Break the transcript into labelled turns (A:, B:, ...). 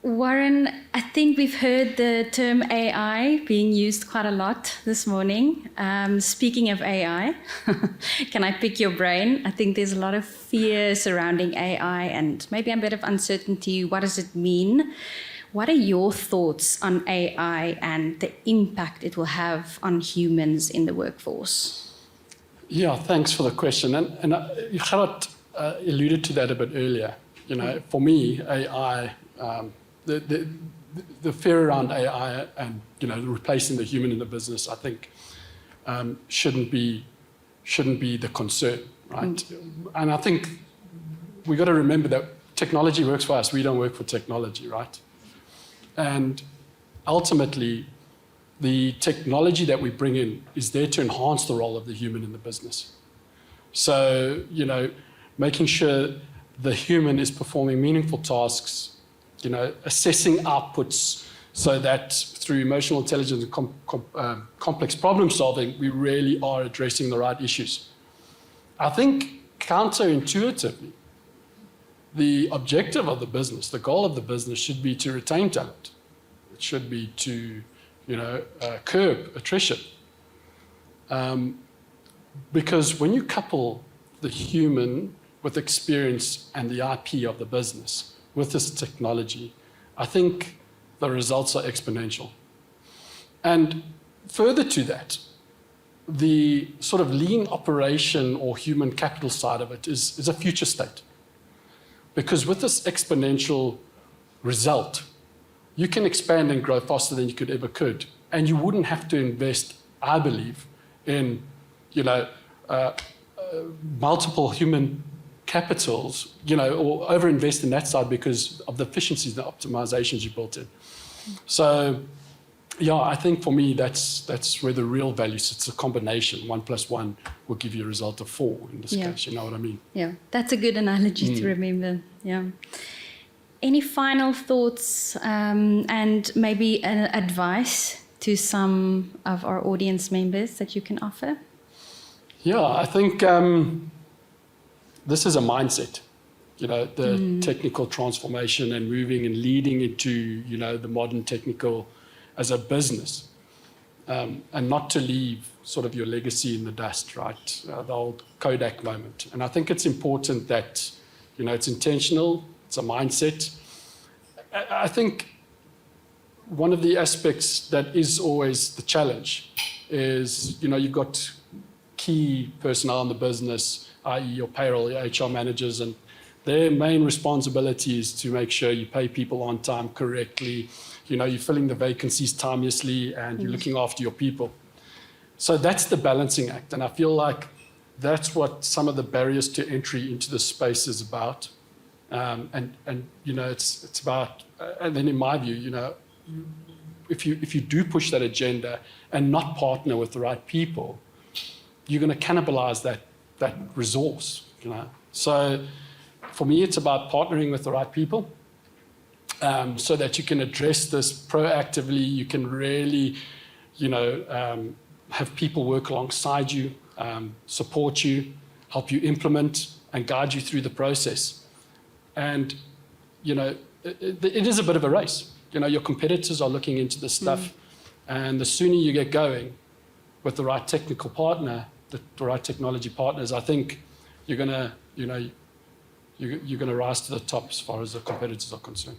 A: Warren, I think we've heard the term AI being used quite a lot this morning. Speaking of AI, can I pick your brain? I think there's a lot of fear surrounding AI and maybe a bit of uncertainty. What does it mean? What are your thoughts on AI and the impact it will have on humans in the workforce?
B: Yeah, thanks for the question. And Gerard alluded to that a bit earlier. You know, for me, AI, the fear around AI and, you know, replacing the human in the business, I think, shouldn't be the concern, right? And I think we got to remember that technology works for us. We don't work for technology, right? And ultimately, the technology that we bring in is there to enhance the role of the human in the business. So, you know, making sure the human is performing meaningful tasks, you know, assessing outputs so that through emotional intelligence and complex problem solving, we really are addressing the right issues. I think counterintuitively, the objective of the business, the goal of the business should be to retain talent. It should be to, you know, curb attrition. Because when you couple the human with experience and the IP of the business with this technology, I think the results are exponential. And further to that, the sort of lean operation or human capital side of it is a future state. Because with this exponential result, you can expand and grow faster than you could. And you wouldn't have to invest, I believe, in, you know, multiple human capitals, you know, or overinvest in that side because of the efficiencies and the optimizations you built in. So, yeah, I think for me, that's where the real value sits, a combination. 1 + 1 will give you a result of 4 in this case, you know what I mean?
A: Yeah, that's a good analogy to remember, yeah. Any final thoughts and maybe an advice to some of our audience members that you can offer?
B: Yeah, I think this is a mindset, you know, the technical transformation and moving and leading into, you know, the modern technical as a business, and not to leave sort of your legacy in the dust, right? The old Kodak moment. And I think it's important that, you know, it's intentional, it's a mindset. I think one of the aspects that is always the challenge is, you know, you've got key personnel in the business, i.e. your payroll, your HR managers, and their main responsibility is to make sure you pay people on time correctly, you know, you're filling the vacancies timelessly, and you're looking after your people. So that's the balancing act, and I feel like that's what some of the barriers to entry into the space is about. And you know, it's about, and then in my view, you know, if you do push that agenda and not partner with the right people, you're going to cannibalize that resource, you know. So for me, it's about partnering with the right people, so that you can address this proactively. You can really, you know, have people work alongside you, support you, help you implement and guide you through the process. And, you know, it is a bit of a race. You know, your competitors are looking into this stuff, and the sooner you get going with the right technical partner, the right technology partners, I think you're gonna, you know, you're gonna rise to the top as far as the competitors are concerned.